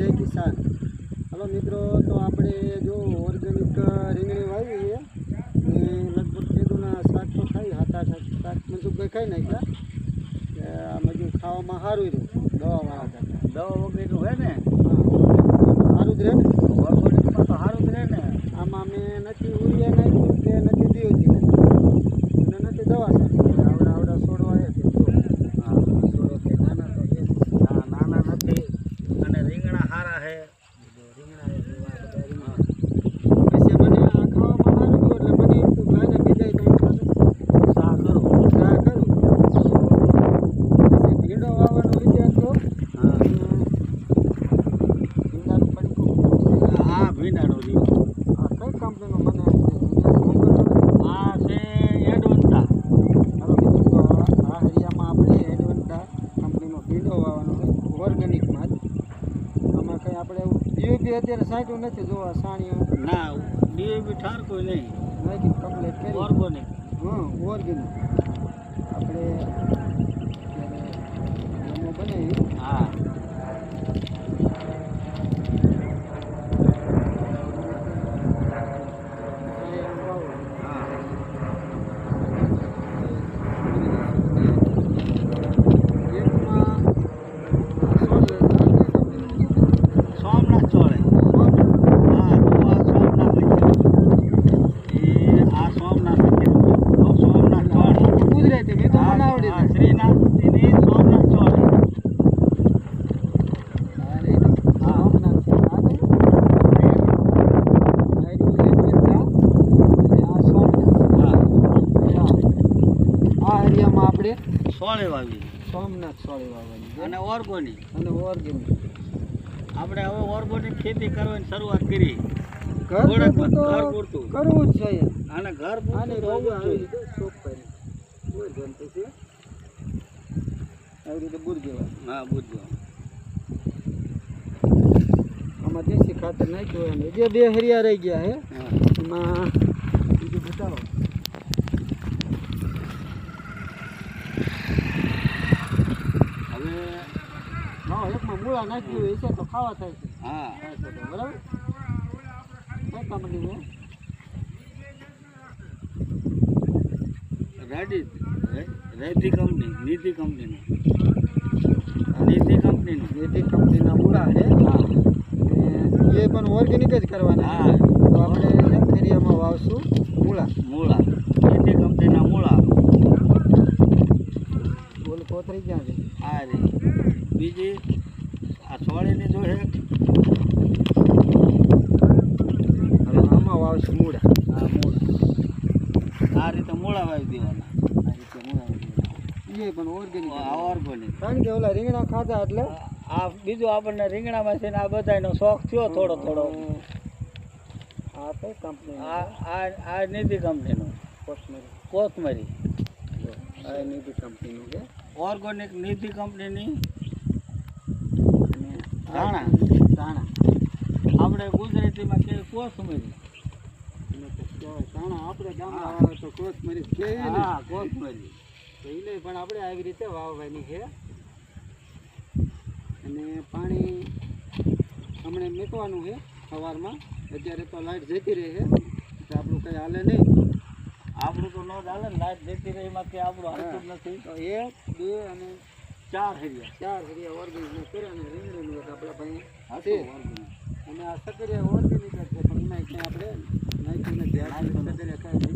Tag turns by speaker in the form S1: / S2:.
S1: જય કિસાન. હલો મિત્રો, તો આપણે જો ઓર્ગેનિક રીંગણી વાવી છે ને લગભગ કીધુંના શાક તો ખાઈ હતા શાક મજૂર ખાઈ નાખ્યા. આ મજૂર ખાવામાં સારું રહ્યું દવાવાળા કરતા.
S2: દવા વગેરેનું હોય ને
S1: સારું જ રહે ને
S2: ઓર્ગેનિકમાં તો સારું જ રહે ને.
S1: આમાં મેં નથી ઉરિયા નાખ્યું કે નથી ડીઓજી નાખ્યું અને નથી દવા સારી આવડા છોડવા એ
S2: છોડો કે નાના તો છે નાના નથી અને રીંગણા સારા છે.
S1: પછી મને આ ખાવામાં સારું ગયું એટલે મને એમ તું લાગે બીજા તમે
S2: સા કરું
S1: પછી ભીંડો વાવવાનો વિચાર તો ભીંડાનું પડીકું
S2: આ ભીંડાનો રહ્યો.
S1: આ કઈ કંપનીનું મને
S2: આ છે એડવન્ટા.
S1: હાલો મિત્રો, તો આ હરિયામાં આપણે એડવન્ટા કંપનીનો ભીંડો વાવવાનો હોય ઓર્ગેનિકમાં જ. આમાં કંઈ આપણે ડીઓપી અત્યારે સાંટ્યું નથી જોવા સાણીઓ
S2: ના ડીએપી ઠાર કોઈ નહીં.
S1: નાખી કમ્પ્લીટ કરી
S2: ઓર્ગેનિક
S1: ઓર્ગેનિક આપણે બનાવી.
S2: હા સોમનાથ ચોળે. હા તો આ સોમનાથ લખેલું. આ સોમનાથ લખેલું. સોમનાથ ચોળે.
S1: ગુજરાતી મેં તો મને આવડી
S2: હા શ્રીનાથજીની સોમનાથ ચોળે.
S1: આપણે
S2: સોળે વાવી
S1: સોમનાથ સોળી વાવવાની
S2: અને ઓર્ગેનિક.
S1: ઓર્ગેનિક
S2: આપણે હવે ઓર્ગેનિક ખેતી કરવાની શરૂઆત કરી.
S1: ઘર પૂરતું તો
S2: ઘર પૂરતું
S1: કરવું જ જોઈએ.
S2: અને ઘર
S1: આને
S2: પૂરતું તો હોવું જ
S1: આવી
S2: જોઈએ.
S1: રીતે શોપ કરી કોઈ જનતી છે આવી રીતે બુર જેવા
S2: હા બુજો.
S1: આમાં દેશી ખાતર નાખ્યું અને જે બે હરિયા રહી ગયા હે
S2: હા
S1: એમાં બીજું બતાવો.
S2: હવે
S1: એકમાં મૂળા નાખ્યું હોય છે તો ખાવા થાય છે
S2: હા
S1: બરાબર. કઈ કંપની છે
S2: રેડી કંપની નીતિ કંપનીનું નીતિ કંપનીનું
S1: નીતિ કંપનીના મૂળા છે.
S2: હા
S1: એ પણ ઓર્ગેનિક જ કરવાના.
S2: હા
S1: તો આપણે એરિયામાં વાવશું મૂળા.
S2: મૂળા નીતિ કંપનીના મૂળા.
S1: બોલ કોથળી ક્યાં છે?
S2: આ રે બીજી આ સોળીની જો છે.
S1: હવે આમાં વાવશું મૂળા.
S2: આ મૂળા આ રીતે મૂળા વાવી દેવાના. આ રીતે મૂળા વાવી દેવાના.
S1: એ પણ ઓર્ગેનિક
S2: આ ઓર્ગેનિક.
S1: કારણ કે ઓલા રીંગણા ખાધા એટલે
S2: આ બીજું આપણને રીંગણામાં છે ને આ બધાનો શોખ થયો થોડો થોડો.
S1: આ કઈ કંપની
S2: આ નીતિ કંપનીનું કોથમરી.
S1: આ નીતિ કંપનીનું છે
S2: ઓર્ગેનિક નીતિ કંપનીની
S1: ધાણા. ધાણા
S2: આપણે ગુજરાતીમાં કે કોથમરી.
S1: ધાણા આપણે ગામડાવાળા તો કોથમરી કે
S2: હા કોથમરી.
S1: એને પણ આપણે આવી રીતે વાવવાની છે અને પાણી હમણાં મૂકવાનું છે સવારમાં. અત્યારે તો લાઇટ જતી રહે છે એટલે આપણું કંઈ હાલે નહીં.
S2: આપણું તો ન ચાલે ને લાઈટ જતી રહી એમાંથી આપણું હાલતું જ નથી.
S1: તો 1 2 અને
S2: 4 હરિયા
S1: 4 હરિયા ઓર્ગેનિક કરે અને રીંગણીનું એક આપણા પાસે
S2: હતું
S1: છે. અને આ સકરિયા ઓર્ગેનિક જ છે પણ એમાં ક્યાંય આપણે નાખ્યું નથી. આ સકરિયા કાંઈ